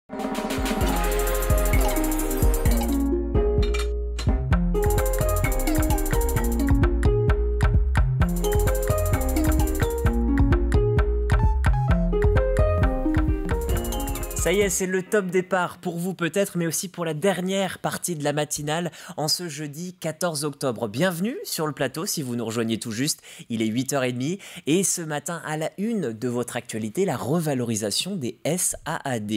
Ça y est, c'est le top départ pour vous peut-être, mais aussi pour la dernière partie de la matinale en ce jeudi 14 octobre. Bienvenue sur le plateau si vous nous rejoignez tout juste, il est 8h30 et ce matin à la une de votre actualité, la revalorisation des SAAD.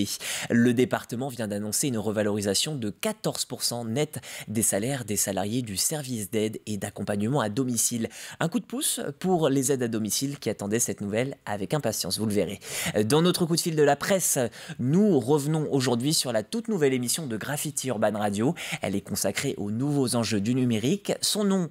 Le département vient d'annoncer une revalorisation de 14% net des salaires des salariés du service d'aide et d'accompagnement à domicile. Un coup de pouce pour les aides à domicile qui attendaient cette nouvelle avec impatience, vous le verrez. Dans notre coup de fil de la presse, nous revenons aujourd'hui sur la toute nouvelle émission de Graffiti Urban Radio. Elle est consacrée aux nouveaux enjeux du numérique. Son nom,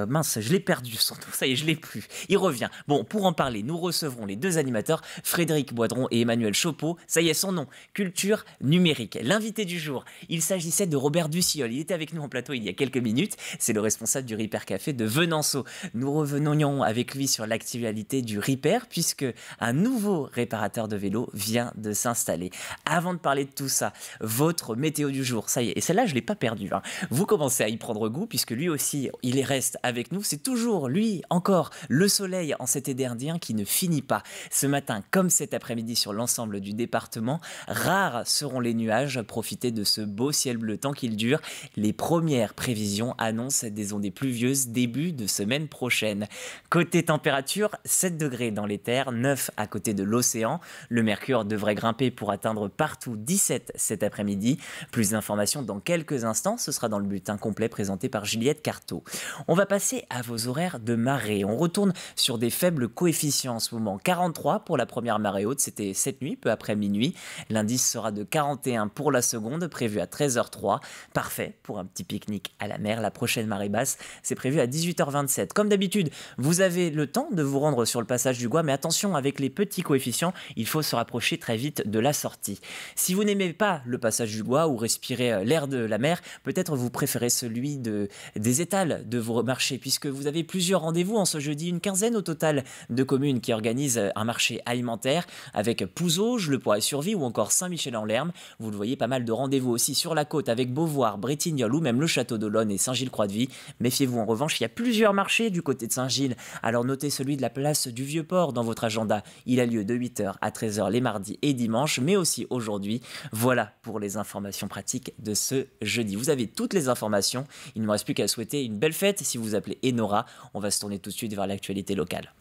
mince, je l'ai perdu, son nom, ça y est, je l'ai plus. Il revient. Bon, pour en parler, nous recevrons les deux animateurs, Frédéric Boidron et Emmanuel Chopeau. Ça y est, son nom, Culture Numérique. L'invité du jour, il s'agissait de Robert Dussiol. Il était avec nous en plateau il y a quelques minutes. C'est le responsable du Repair Café de Venanceau. Nous revenons avec lui sur l'actualité du Repair, puisque un nouveau réparateur de vélo vient de s'installer. Avant de parler de tout ça, votre météo du jour, ça y est, et celle-là je ne l'ai pas perdue. Vous commencez à y prendre goût puisque lui aussi, il reste avec nous. C'est toujours lui, encore, le soleil en cet été indien qui ne finit pas. Ce matin, comme cet après-midi sur l'ensemble du département, rares seront les nuages. Profitez de ce beau ciel bleu tant qu'il dure. Les premières prévisions annoncent des ondées pluvieuses début de semaine prochaine. Côté température, 7 degrés dans les terres, 9 à côté de l'océan. Le mercure devrait grimper pour atteindre partout 17 cet après-midi. Plus d'informations dans quelques instants, ce sera dans le bulletin complet présenté par Juliette Carteau. On va passer à vos horaires de marée. On retourne sur des faibles coefficients en ce moment. 43 pour la première marée haute, c'était cette nuit, peu après minuit. L'indice sera de 41 pour la seconde, prévu à 13h03. Parfait pour un petit pique-nique à la mer. La prochaine marée basse, c'est prévu à 18h27. Comme d'habitude, vous avez le temps de vous rendre sur le passage du Gois, mais attention, avec les petits coefficients, il faut se rapprocher très vite de la sortie. Si vous n'aimez pas le passage du Gois ou respirer l'air de la mer, peut-être vous préférez celui des étals de vos marchés, puisque vous avez plusieurs rendez-vous en ce jeudi, une quinzaine au total de communes qui organisent un marché alimentaire avec Pouzauges, Le Poiret-sur-Vie ou encore Saint-Michel-en-Lerme. Vous le voyez, pas mal de rendez-vous aussi sur la côte avec Beauvoir, Bretignolles ou même le Château d'Olonne et Saint-Gilles-Croix-de-Vie. Méfiez-vous en revanche, il y a plusieurs marchés du côté de Saint-Gilles, alors notez celui de la place du Vieux-Port dans votre agenda. Il a lieu de 8h à 13h les mardis et dimanches, mais aussi aujourd'hui. Voilà pour les informations pratiques de ce jeudi. Vous avez toutes les informations. Il ne me reste plus qu'à souhaiter une belle fête si vous appelez Enora. On va se tourner tout de suite vers l'actualité locale.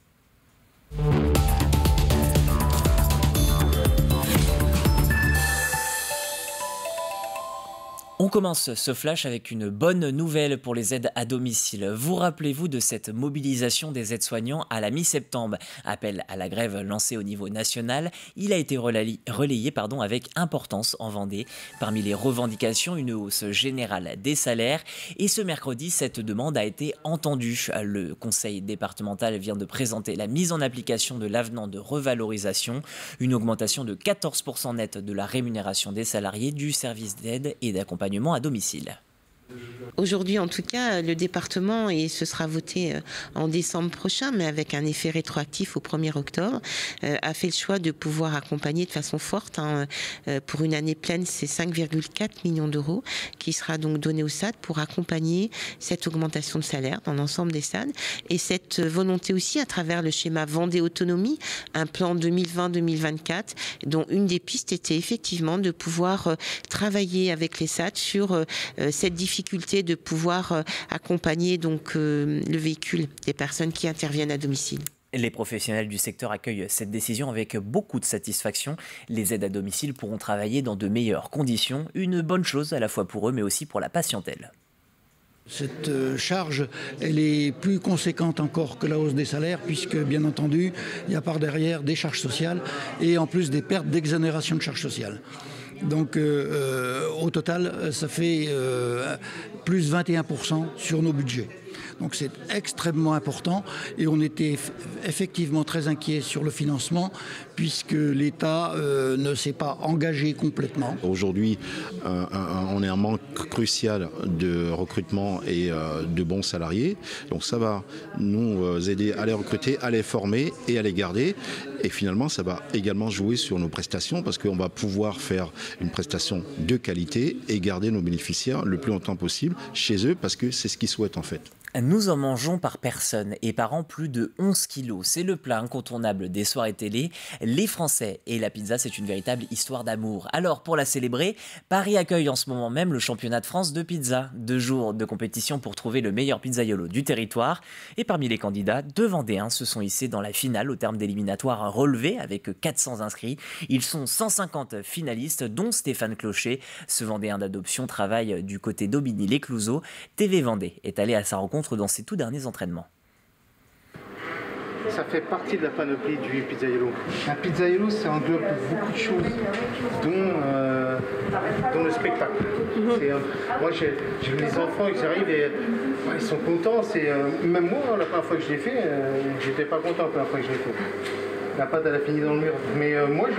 On commence ce flash avec une bonne nouvelle pour les aides à domicile. Vous rappelez-vous de cette mobilisation des aides-soignants à la mi-septembre. Appel à la grève lancé au niveau national. Il a été relayé avec importance en Vendée. Parmi les revendications, une hausse générale des salaires. Et ce mercredi, cette demande a été entendue. Le conseil départemental vient de présenter la mise en application de l'avenant de revalorisation. Une augmentation de 14% net de la rémunération des salariés du service d'aide et d'accompagnement à domicile. Aujourd'hui, en tout cas, le département, et ce sera voté en décembre prochain, mais avec un effet rétroactif au 1er octobre, a fait le choix de pouvoir accompagner de façon forte. Pour une année pleine, c'est 5,4 millions d'euros qui sera donc donné au SAD pour accompagner cette augmentation de salaire dans l'ensemble des SAD. Et cette volonté aussi, à travers le schéma Vendée Autonomie, un plan 2020-2024, dont une des pistes était effectivement de pouvoir travailler avec les SAD sur cette difficulté de pouvoir accompagner donc le véhicule des personnes qui interviennent à domicile. Les professionnels du secteur accueillent cette décision avec beaucoup de satisfaction. Les aides à domicile pourront travailler dans de meilleures conditions, une bonne chose à la fois pour eux mais aussi pour la patientèle. Cette charge, elle est plus conséquente encore que la hausse des salaires puisque, bien entendu, il y a par derrière des charges sociales et en plus des pertes d'exonération de charges sociales. Donc au total, ça fait plus 21% sur nos budgets. Donc c'est extrêmement important et on était effectivement très inquiets sur le financement puisque l'État ne s'est pas engagé complètement. Aujourd'hui, on est un manque crucial de recrutement et de bons salariés. Donc ça va nous aider à les recruter, à les former et à les garder. Et finalement, ça va également jouer sur nos prestations parce qu'on va pouvoir faire une prestation de qualité et garder nos bénéficiaires le plus longtemps possible chez eux parce que c'est ce qu'ils souhaitent en fait. Nous en mangeons par personne et par an plus de 11 kilos. C'est le plat incontournable des soirées télé. Les Français et la pizza, c'est une véritable histoire d'amour. Alors, pour la célébrer, Paris accueille en ce moment même le championnat de France de pizza. 2 jours de compétition pour trouver le meilleur pizzaiolo du territoire. Et parmi les candidats, 2 Vendéens se sont hissés dans la finale au terme d'éliminatoires relevés avec 400 inscrits. Ils sont 150 finalistes, dont Stéphane Clocher. Ce Vendéen d'adoption travaille du côté d'Aubigny-les-Clouseaux. TV Vendée est allé à sa rencontre dans ses tout derniers entraînements. Ça fait partie de la panoplie du pizzaiolo. Un pizzaiolo, ça englobe beaucoup de choses, dont le spectacle. Moi, j'ai les enfants, ils arrivent et ils sont contents. Même moi, la première fois que je l'ai fait, j'étais pas content la première fois que je l'ai fait. La pâte, elle a fini dans le mur. Mais moi,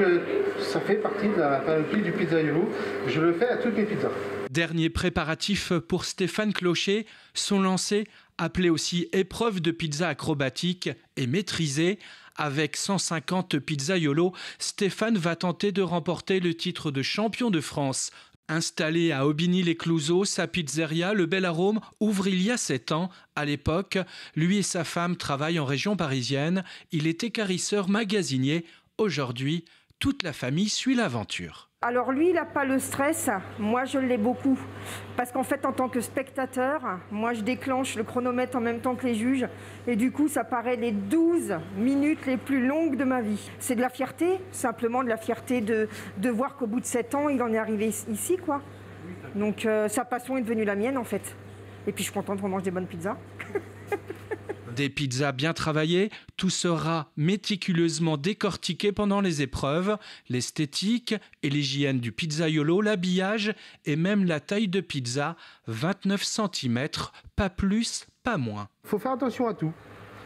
ça fait partie de la panoplie du pizzaiolo. Je le fais à toutes mes pizzas. Dernier préparatif pour Stéphane Clocher, son lancer, appelé aussi épreuve de pizza acrobatique, est maîtrisé. Avec 150 pizzaiolos, Stéphane va tenter de remporter le titre de champion de France. Installé à Aubigny-les-Clouseaux, sa pizzeria, Le Bel Arôme, ouvre il y a 7 ans. À l'époque, lui et sa femme travaillent en région parisienne. Il était carisseur magasinier. Aujourd'hui, toute la famille suit l'aventure. Alors lui, il n'a pas le stress, moi je l'ai beaucoup. Parce qu'en fait, en tant que spectateur, moi je déclenche le chronomètre en même temps que les juges. Et du coup, ça paraît les 12 minutes les plus longues de ma vie. C'est de la fierté, simplement de la fierté de voir qu'au bout de 7 ans, il en est arrivé ici, quoi. Donc sa passion est devenue la mienne, en fait. Et puis je suis contente qu'on mange des bonnes pizzas. Des pizzas bien travaillées, tout sera méticuleusement décortiqué pendant les épreuves. L'esthétique et l'hygiène du pizzaiolo, l'habillage et même la taille de pizza, 29 cm, pas plus, pas moins. Il faut faire attention à tout.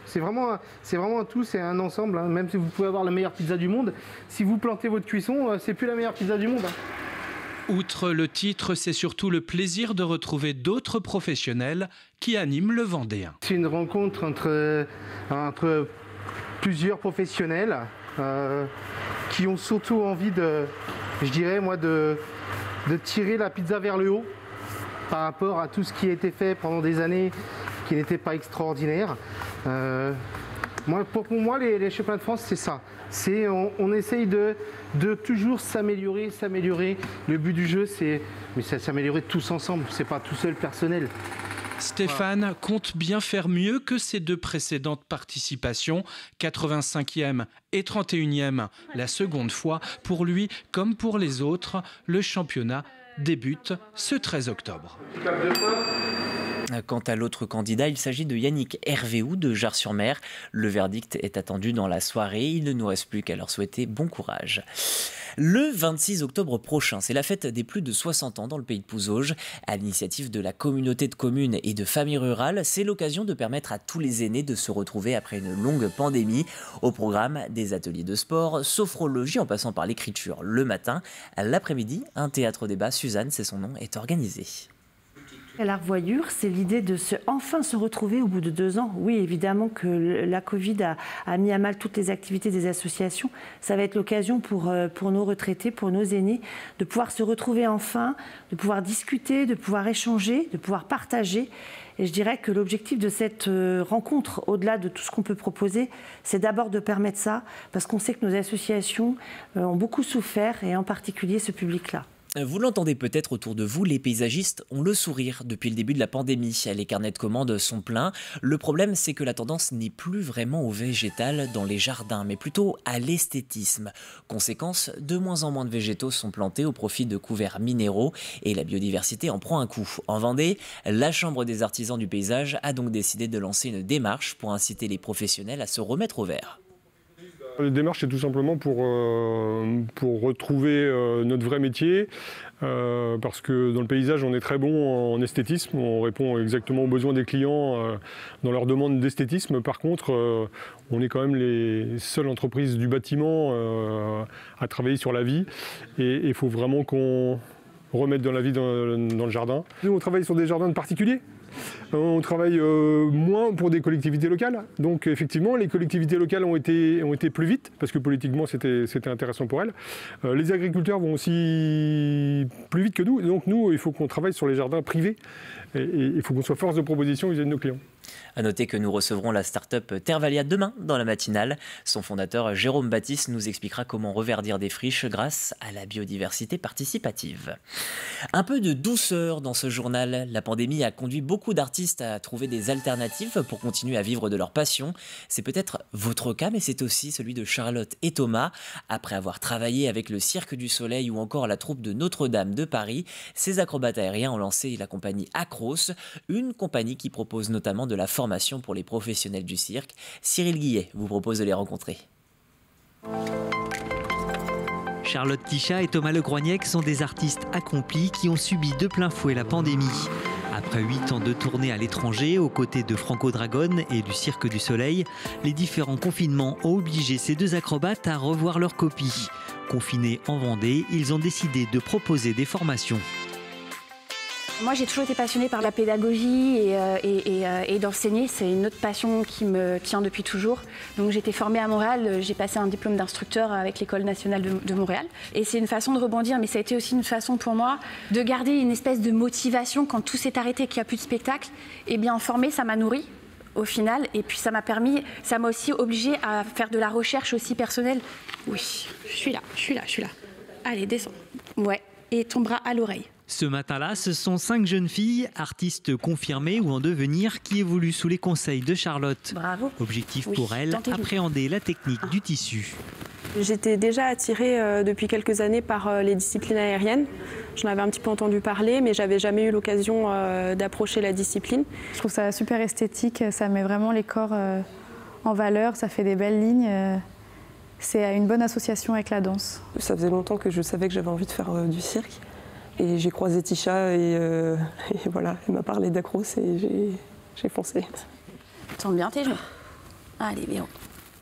C'est vraiment un tout, c'est un ensemble. Hein. Même si vous pouvez avoir la meilleure pizza du monde, si vous plantez votre cuisson, c'est plus la meilleure pizza du monde. Hein. Outre le titre, c'est surtout le plaisir de retrouver d'autres professionnels qui animent le Vendéen. C'est une rencontre entre plusieurs professionnels qui ont surtout envie de tirer la pizza vers le haut par rapport à tout ce qui a été fait pendant des années qui n'était pas extraordinaire. Pour moi, les championnats de France, c'est ça. On essaye de toujours s'améliorer. Le but du jeu, c'est s'améliorer tous ensemble. C'est pas tout seul personnel. Stéphane compte bien faire mieux que ses 2 précédentes participations, 85e et 31e la seconde fois. Pour lui, comme pour les autres, le championnat débute ce 13 octobre. Quant à l'autre candidat, il s'agit de Yannick Hervéou de Jars-sur-Mer. Le verdict est attendu dans la soirée. Il ne nous reste plus qu'à leur souhaiter bon courage. Le 26 octobre prochain, c'est la fête des plus de 60 ans dans le pays de Pouzauges. À l'initiative de la communauté de communes et de familles rurales, c'est l'occasion de permettre à tous les aînés de se retrouver après une longue pandémie. Au programme, des ateliers de sport, sophrologie en passant par l'écriture le matin. L'après-midi, un théâtre-débat, Suzanne, c'est son nom, est organisé. La revoyure, c'est l'idée de enfin se retrouver au bout de 2 ans. Oui, évidemment que la Covid a mis à mal toutes les activités des associations. Ça va être l'occasion pour nos retraités, pour nos aînés, de pouvoir se retrouver enfin, de pouvoir discuter, de pouvoir échanger, de pouvoir partager. Et je dirais que l'objectif de cette rencontre, au-delà de tout ce qu'on peut proposer, c'est d'abord de permettre ça, parce qu'on sait que nos associations ont beaucoup souffert, et en particulier ce public-là. Vous l'entendez peut-être autour de vous, les paysagistes ont le sourire depuis le début de la pandémie. Les carnets de commandes sont pleins. Le problème, c'est que la tendance n'est plus vraiment au végétal dans les jardins, mais plutôt à l'esthétisme. Conséquence, de moins en moins de végétaux sont plantés au profit de couverts minéraux et la biodiversité en prend un coup. En Vendée, la Chambre des artisans du paysage a donc décidé de lancer une démarche pour inciter les professionnels à se remettre au vert. La démarche, c'est tout simplement pour retrouver notre vrai métier, parce que dans le paysage, on est très bon en esthétisme, on répond exactement aux besoins des clients dans leur demande d'esthétisme. Par contre, on est quand même les seules entreprises du bâtiment à travailler sur la vie, et il faut vraiment qu'on remette dans la vie dans le jardin. Nous, on travaille sur des jardins de particuliers. On travaille moins pour des collectivités locales. Donc effectivement, les collectivités locales ont été plus vite, parce que politiquement, c'était intéressant pour elles. Les agriculteurs vont aussi plus vite que nous. Donc nous, il faut qu'on travaille sur les jardins privés. Et il faut qu'on soit force de proposition vis-à-vis de nos clients. À noter que nous recevrons la start-up Tervalia demain dans la matinale. Son fondateur Jérôme Baptiste nous expliquera comment reverdir des friches grâce à la biodiversité participative. Un peu de douceur dans ce journal. La pandémie a conduit beaucoup d'artistes à trouver des alternatives pour continuer à vivre de leur passion. C'est peut-être votre cas, mais c'est aussi celui de Charlotte et Thomas. Après avoir travaillé avec le Cirque du Soleil ou encore la troupe de Notre-Dame de Paris, ces acrobates aériens ont lancé la compagnie Acros, une compagnie qui propose notamment de la formation pour les professionnels du cirque. Cyril Guillet vous propose de les rencontrer. Charlotte Tichat et Thomas Legroignec sont des artistes accomplis qui ont subi de plein fouet la pandémie. Après 8 ans de tournée à l'étranger, aux côtés de Franco Dragone et du Cirque du Soleil, les différents confinements ont obligé ces deux acrobates à revoir leur copie. Confinés en Vendée, ils ont décidé de proposer des formations. Moi, j'ai toujours été passionnée par la pédagogie et d'enseigner. C'est une autre passion qui me tient depuis toujours. Donc, j'ai été formée à Montréal. J'ai passé un diplôme d'instructeur avec l'École nationale de Montréal. Et c'est une façon de rebondir, mais ça a été aussi une façon pour moi de garder une espèce de motivation quand tout s'est arrêté, qu'il n'y a plus de spectacle. Et bien, former, ça m'a nourrie au final. Et puis, ça m'a aussi obligée à faire de la recherche aussi personnelle. Oui, je suis là. Allez, descends. Ouais, et ton bras à l'oreille. Ce matin-là, ce sont 5 jeunes filles, artistes confirmées ou en devenir, qui évoluent sous les conseils de Charlotte. Bravo. Objectif pour elles, appréhender la technique du tissu. J'étais déjà attirée depuis quelques années par les disciplines aériennes. J'en avais un petit peu entendu parler, mais j'avais jamais eu l'occasion d'approcher la discipline. Je trouve ça super esthétique, ça met vraiment les corps en valeur, ça fait des belles lignes. C'est une bonne association avec la danse. Ça faisait longtemps que je savais que j'avais envie de faire du cirque. Et j'ai croisé Tichat et voilà, elle m'a parlé d'Acros et j'ai foncé. Tends bien tes genoux. Allez, bien.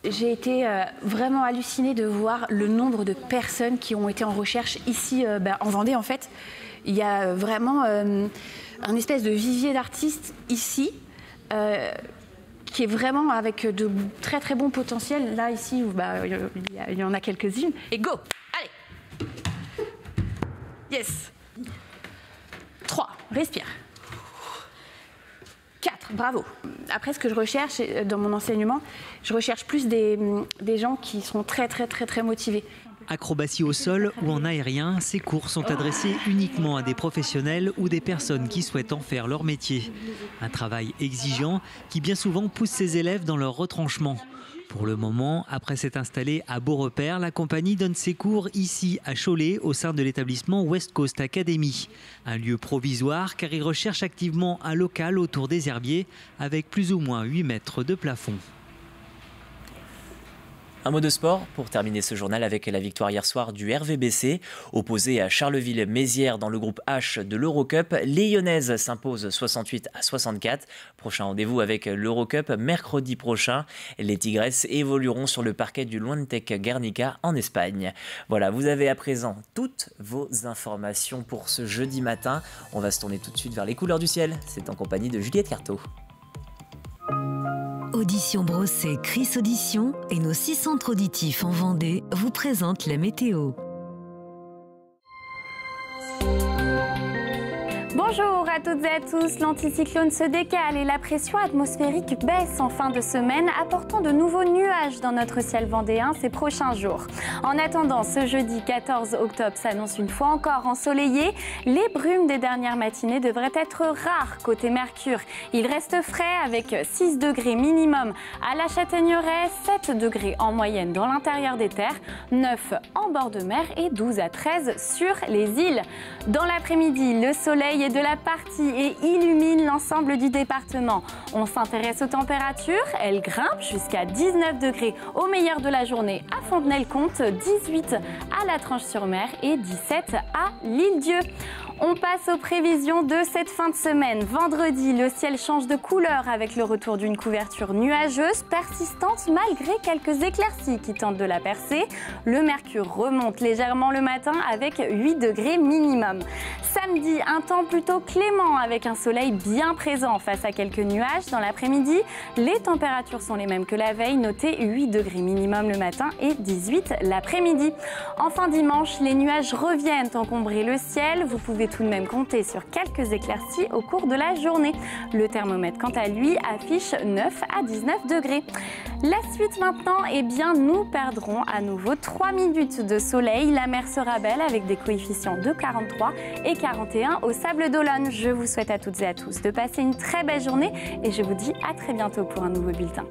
J'ai été vraiment hallucinée de voir le nombre de personnes qui ont été en recherche ici en Vendée en fait. Il y a vraiment un espèce de vivier d'artistes ici qui est vraiment avec de très très bons potentiels. Là ici, il y en a quelques-unes. Et go! Allez! Yes! 3, respire. 4, bravo. Après, ce que je recherche dans mon enseignement, je recherche plus des gens qui sont très motivés. Acrobatie au sol ou en aérien, ces cours sont adressés uniquement à des professionnels ou des personnes qui souhaitent en faire leur métier. Un travail exigeant qui bien souvent pousse ses élèves dans leur retranchement. Pour le moment, après s'être installée à Beaurepaire, la compagnie donne ses cours ici à Cholet au sein de l'établissement West Coast Academy. Un lieu provisoire car ils recherchent activement un local autour des herbiers avec plus ou moins 8 mètres de plafond. Un mot de sport pour terminer ce journal avec la victoire hier soir du RVBC. Opposé à Charleville-Mézières dans le groupe H de l'Eurocup, les Lyonnaises s'imposent 68-64. Prochain rendez-vous avec l'Eurocup mercredi prochain. Les Tigresses évolueront sur le parquet du Luantec Guernica en Espagne. Voilà, vous avez à présent toutes vos informations pour ce jeudi matin. On va se tourner tout de suite vers les couleurs du ciel. C'est en compagnie de Juliette Carteau. Audition Brosset, Chris Audition et nos 6 centres auditifs en Vendée vous présentent la météo. Bonjour à toutes et à tous, l'anticyclone se décale et la pression atmosphérique baisse en fin de semaine, apportant de nouveaux nuages dans notre ciel vendéen ces prochains jours. En attendant, ce jeudi 14 octobre s'annonce une fois encore ensoleillé. Les brumes des dernières matinées devraient être rares côté Mercure. Il reste frais avec 6 degrés minimum à la Châtaigneraie, 7 degrés en moyenne dans l'intérieur des terres, 9 en bord de mer et 12 à 13 sur les îles. Dans l'après-midi, le soleil est de la partie et illumine l'ensemble du département. On s'intéresse aux températures. Elles grimpent jusqu'à 19 degrés au meilleur de la journée à Fontenay-le-Comte, 18 à La Tranche-sur-Mer et 17 à l'Île-Dieu. On passe aux prévisions de cette fin de semaine. Vendredi, le ciel change de couleur avec le retour d'une couverture nuageuse persistante malgré quelques éclaircies qui tentent de la percer. Le mercure remonte légèrement le matin avec 8 degrés minimum. Samedi, un temps plutôt clément avec un soleil bien présent face à quelques nuages dans l'après-midi. Les températures sont les mêmes que la veille, notez 8 degrés minimum le matin et 18 l'après-midi. Enfin dimanche, les nuages reviennent encombrer le ciel. Vous pouvez tout de même compter sur quelques éclaircies au cours de la journée. Le thermomètre, quant à lui, affiche 9 à 19 degrés. La suite maintenant, eh bien, nous perdrons à nouveau 3 minutes de soleil. La mer sera belle avec des coefficients de 43 et 41 au Sable d'Olonne. Je vous souhaite à toutes et à tous de passer une très belle journée et je vous dis à très bientôt pour un nouveau bulletin.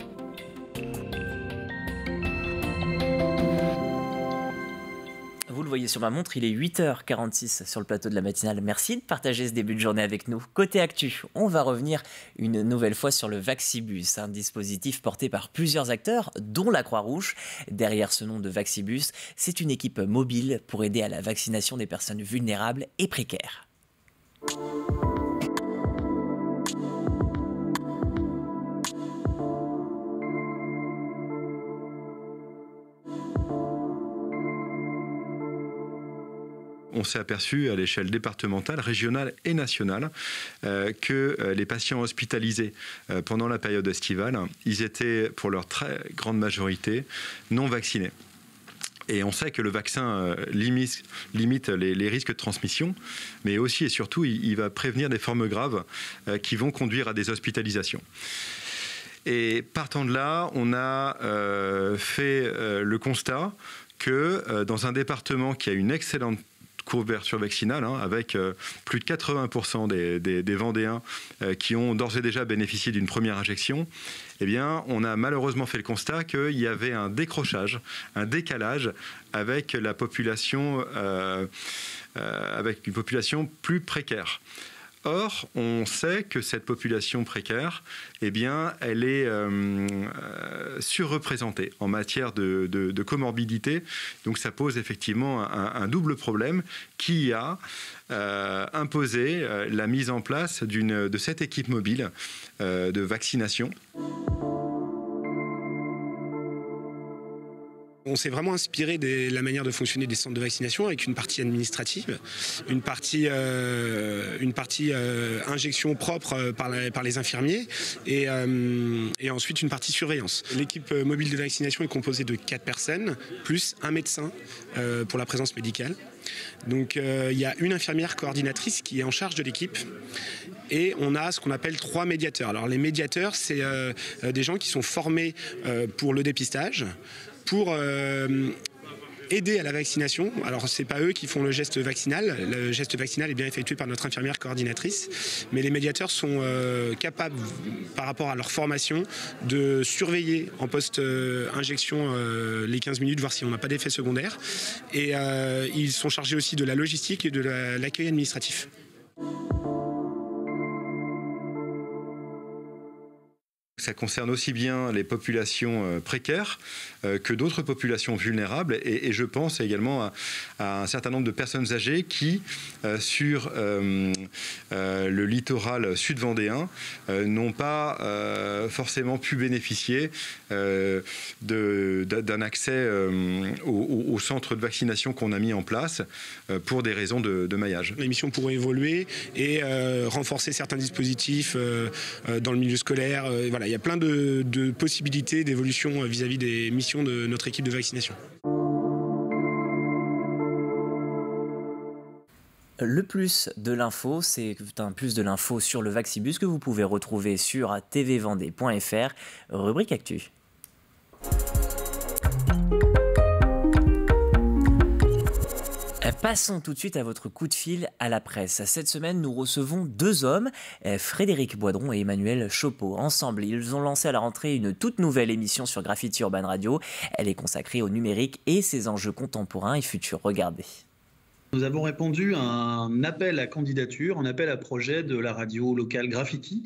Vous le voyez sur ma montre, il est 8h46 sur le plateau de la matinale. Merci de partager ce début de journée avec nous. Côté actu, on va revenir une nouvelle fois sur le Vaccibus, un dispositif porté par plusieurs acteurs, dont la Croix-Rouge. Derrière ce nom de Vaccibus, c'est une équipe mobile pour aider à la vaccination des personnes vulnérables et précaires. On s'est aperçu à l'échelle départementale, régionale et nationale que les patients hospitalisés pendant la période estivale, ils étaient pour leur très grande majorité non vaccinés. Et on sait que le vaccin limite les risques de transmission, mais aussi et surtout, il va prévenir des formes graves qui vont conduire à des hospitalisations. Et partant de là, on a fait le constat que dans un département qui a une excellente couverture vaccinale, avec plus de 80% des Vendéens qui ont d'ores et déjà bénéficié d'une première injection, eh bien, on a malheureusement fait le constat qu'il y avait un décrochage, un décalage avec la population, avec une population plus précaire. Or, on sait que cette population précaire, eh bien, elle est surreprésentée en matière de comorbidité. Donc, ça pose effectivement un double problème qui a imposé la mise en place de cette équipe mobile de vaccination. On s'est vraiment inspiré de la manière de fonctionner des centres de vaccination avec une partie administrative, une partie injection propre par les infirmiers et ensuite une partie surveillance. L'équipe mobile de vaccination est composée de 4 personnes plus un médecin pour la présence médicale. Donc il y a une infirmière coordinatrice qui est en charge de l'équipe. Et on a ce qu'on appelle 3 médiateurs. Alors les médiateurs, c'est des gens qui sont formés pour le dépistage, pour aider à la vaccination. Alors c'est pas eux qui font le geste vaccinal. Le geste vaccinal est bien effectué par notre infirmière coordinatrice. Mais les médiateurs sont capables, par rapport à leur formation, de surveiller en post-injection les 15 minutes, voir si on n'a pas d'effet secondaire. Et ils sont chargés aussi de la logistique et de l'accueil administratif. Ça concerne aussi bien les populations précaires que d'autres populations vulnérables et je pense également à un certain nombre de personnes âgées qui, sur le littoral sud-vendéen, n'ont pas forcément pu bénéficier d'un accès au centre de vaccination qu'on a mis en place pour des raisons de maillage. Les missions pourront évoluer et renforcer certains dispositifs dans le milieu scolaire. Voilà, il y a plein de possibilités d'évolution vis-à-vis des missions de notre équipe de vaccination. Le plus de l'info, c'est un plus de l'info sur le Vaccibus que vous pouvez retrouver sur tvvendée.fr, rubrique Actu. Passons tout de suite à votre coup de fil à la presse. Cette semaine, nous recevons 2 hommes, Frédéric Boidron et Emmanuel Chopeau. Ensemble, ils ont lancé à la rentrée une toute nouvelle émission sur Graffiti Urban Radio. Elle est consacrée au numérique et ses enjeux contemporains et futurs. Regardez. Nous avons répondu à un appel à candidature, un appel à projet de la radio locale Graffiti,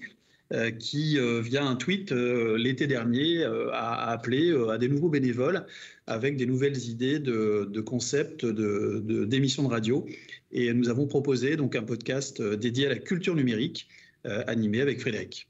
qui, via un tweet l'été dernier, a appelé à des nouveaux bénévoles avec des nouvelles idées de concepts d'émissions de radio. Et nous avons proposé donc un podcast dédié à la culture numérique, animé avec Frédéric.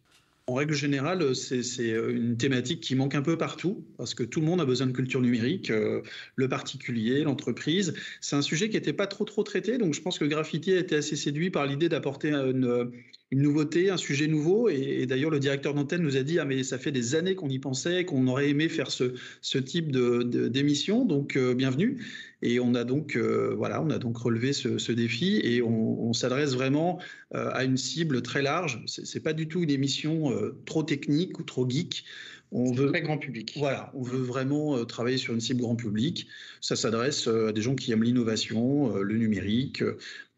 En règle générale, c'est une thématique qui manque un peu partout, parce que tout le monde a besoin de culture numérique, le particulier, l'entreprise. C'est un sujet qui n'était pas trop traité, donc je pense que Graffiti a été assez séduit par l'idée d'apporter une nouveauté, un sujet nouveau. Et d'ailleurs, le directeur d'antenne nous a dit « Ah, mais ça fait des années qu'on y pensait, qu'on aurait aimé faire ce type d'émission, donc bienvenue ». Et on a donc relevé ce défi et on s'adresse vraiment à une cible très large. C'est pas du tout une émission trop technique ou trop geek. On veut très grand public. Voilà, on veut vraiment travailler sur une cible grand public. Ça s'adresse à des gens qui aiment l'innovation, le numérique,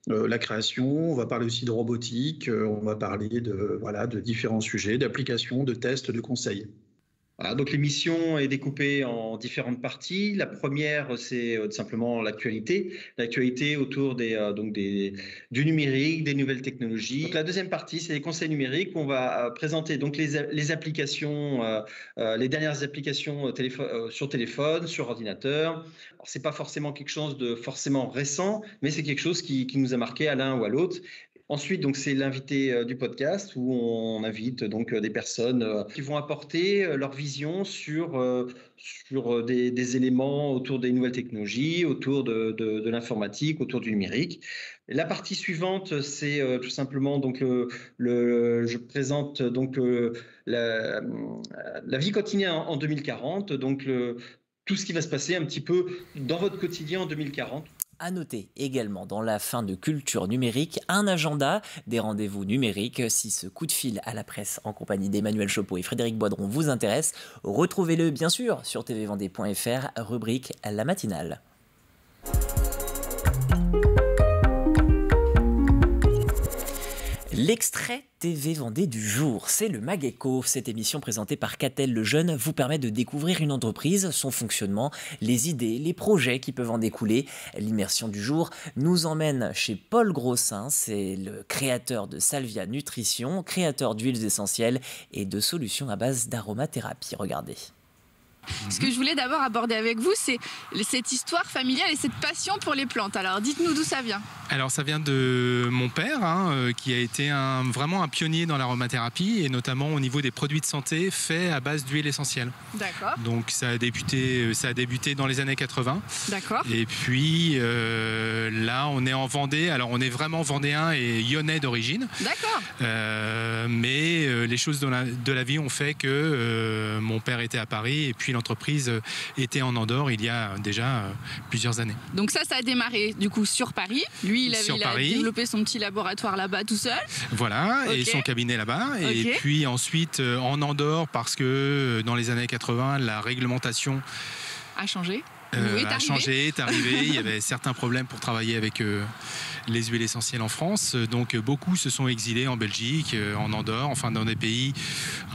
la création. On va parler aussi de robotique. On va parler de différents sujets, d'applications, de tests, de conseils. Voilà, donc l'émission est découpée en différentes parties. La première, c'est simplement l'actualité autour du numérique, des nouvelles technologies. Donc la deuxième partie, c'est les conseils numériques. On va présenter donc les applications, les dernières applications sur téléphone, sur ordinateur. Alors, c'est pas forcément quelque chose de forcément récent, mais c'est quelque chose qui nous a marqué à l'un ou à l'autre. Ensuite, donc, c'est l'invité du podcast où on invite donc des personnes qui vont apporter leur vision sur des éléments autour des nouvelles technologies, autour de l'informatique, autour du numérique. La partie suivante, c'est tout simplement donc je présente donc la vie quotidienne en 2040, donc tout ce qui va se passer un petit peu dans votre quotidien en 2040. À noter également dans la fin de Culture numérique, un agenda des rendez-vous numériques. Si ce coup de fil à la presse en compagnie d'Emmanuel Chopeau et Frédéric Boidron vous intéresse, retrouvez-le bien sûr sur tvvendée.fr, rubrique La Matinale. L'extrait TV Vendée du jour, c'est le MagEco. Cette émission présentée par Catel le Jeune vous permet de découvrir une entreprise, son fonctionnement, les idées, les projets qui peuvent en découler. L'immersion du jour nous emmène chez Paul Grossin, c'est le créateur de Salvia Nutrition, créateur d'huiles essentielles et de solutions à base d'aromathérapie. Regardez. Ce que je voulais d'abord aborder avec vous, c'est cette histoire familiale et cette passion pour les plantes. Alors dites-nous d'où ça vient. Alors ça vient de mon père, qui a été vraiment un pionnier dans l'aromathérapie et notamment au niveau des produits de santé faits à base d'huile essentielle. D'accord. Donc ça a débuté dans les années 80. D'accord. Et puis là on est en Vendée. Alors on est vraiment vendéen et lyonnais d'origine. D'accord. Mais les choses de la vie ont fait que mon père était à Paris et puis l'entreprise était en Andorre il y a déjà plusieurs années. Donc ça a démarré du coup sur Paris. Lui, il a développé son petit laboratoire là-bas tout seul. Voilà, okay. Et son cabinet là-bas. Okay. Et puis ensuite en Andorre, parce que dans les années 80, la réglementation a changé. Est arrivé. Il y avait certains problèmes pour travailler avec les huiles essentielles en France. Donc beaucoup se sont exilés en Belgique, en Andorre, enfin dans des pays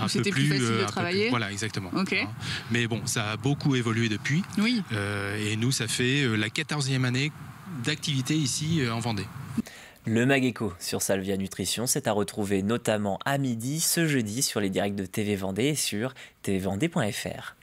un peu plus facile de travailler. Voilà, exactement. Okay. Mais bon, ça a beaucoup évolué depuis. Oui. Et nous, ça fait la 14e année d'activité ici en Vendée. Le MagEco sur Salvia Nutrition, c'est à retrouver notamment à midi ce jeudi sur les directs de TV Vendée et sur tvvendée.fr.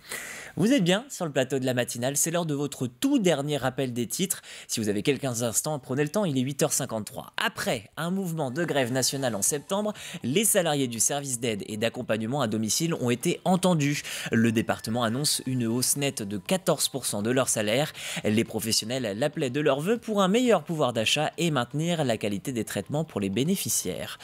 Vous êtes bien sur le plateau de la matinale, c'est l'heure de votre tout dernier rappel des titres. Si vous avez quelques instants, prenez le temps, il est 8h53. Après un mouvement de grève nationale en septembre, les salariés du service d'aide et d'accompagnement à domicile ont été entendus. Le département annonce une hausse nette de 14% de leur salaire. Les professionnels l'appelaient de leur vœu pour un meilleur pouvoir d'achat et maintenir la qualité des traitements pour les bénéficiaires.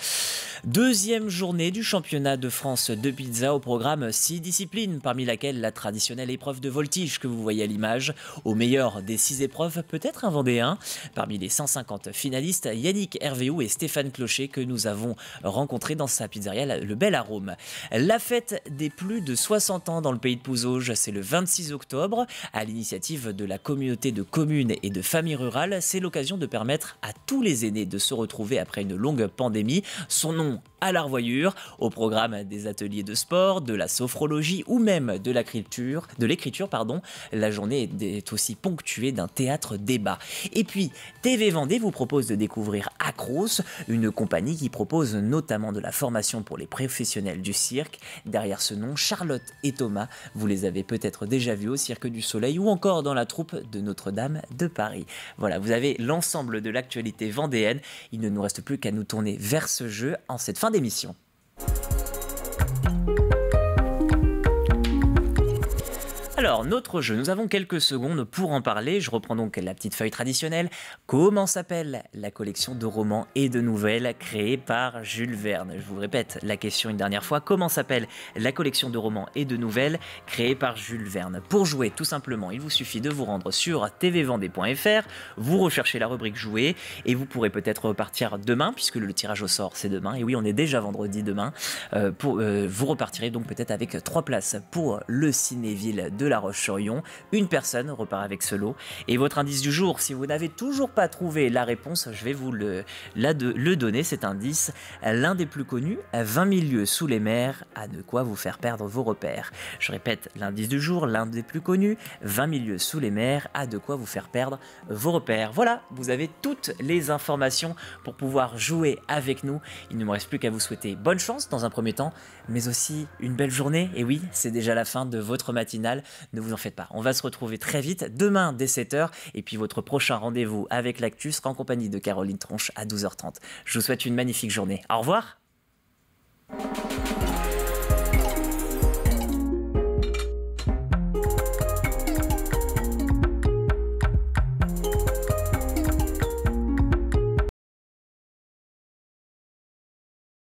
Deuxième journée du championnat de France de pizza, au programme 6 disciplines, parmi laquelle la traditionnelle épreuve de voltige que vous voyez à l'image. Au meilleur des 6 épreuves, peut-être un Vendéen. Parmi les 150 finalistes, Yannick Hervéou et Stéphane Clocher que nous avons rencontrés dans sa pizzeria Le Bel Arôme. La fête des plus de 60 ans dans le pays de Pouzauges, c'est le 26 octobre. À l'initiative de la communauté de communes et de familles rurales, c'est l'occasion de permettre à tous les aînés de se retrouver après une longue pandémie. Son nom Lyon à l'Arvoyure, au programme des ateliers de sport, de la sophrologie ou même de l'écriture. La journée est aussi ponctuée d'un théâtre débat. Et puis, TV Vendée vous propose de découvrir Acros, une compagnie qui propose notamment de la formation pour les professionnels du cirque. Derrière ce nom, Charlotte et Thomas, vous les avez peut-être déjà vus au Cirque du Soleil ou encore dans la troupe de Notre-Dame de Paris. Voilà, vous avez l'ensemble de l'actualité vendéenne. Il ne nous reste plus qu'à nous tourner vers ce jeu en cette fin d'émission. Alors, notre jeu, nous avons quelques secondes pour en parler. Je reprends donc la petite feuille traditionnelle. Comment s'appelle la collection de romans et de nouvelles créée par Jules Verne? Je vous répète la question une dernière fois. Comment s'appelle la collection de romans et de nouvelles créée par Jules Verne? Pour jouer, tout simplement, il vous suffit de vous rendre sur tvvendée.fr, vous recherchez la rubrique jouer et vous pourrez peut-être repartir demain, puisque le tirage au sort, c'est demain. Et oui, on est déjà vendredi demain. Vous repartirez donc peut-être avec 3 places pour le Cinéville de La Roche-sur-Yon. Une personne repart avec ce lot. Et votre indice du jour, si vous n'avez toujours pas trouvé la réponse, je vais vous le donner, cet indice. L'un des plus connus, 20 000 lieues sous les mers, a de quoi vous faire perdre vos repères. Je répète, l'indice du jour, l'un des plus connus, 20 000 lieues sous les mers, a de quoi vous faire perdre vos repères. Voilà, vous avez toutes les informations pour pouvoir jouer avec nous. Il ne me reste plus qu'à vous souhaiter bonne chance dans un premier temps, mais aussi une belle journée. Et oui, c'est déjà la fin de votre matinale. Ne vous en faites pas, on va se retrouver très vite demain dès 7h et puis votre prochain rendez-vous avec l'actu sera en compagnie de Caroline Tronche à 12h30. Je vous souhaite une magnifique journée. Au revoir.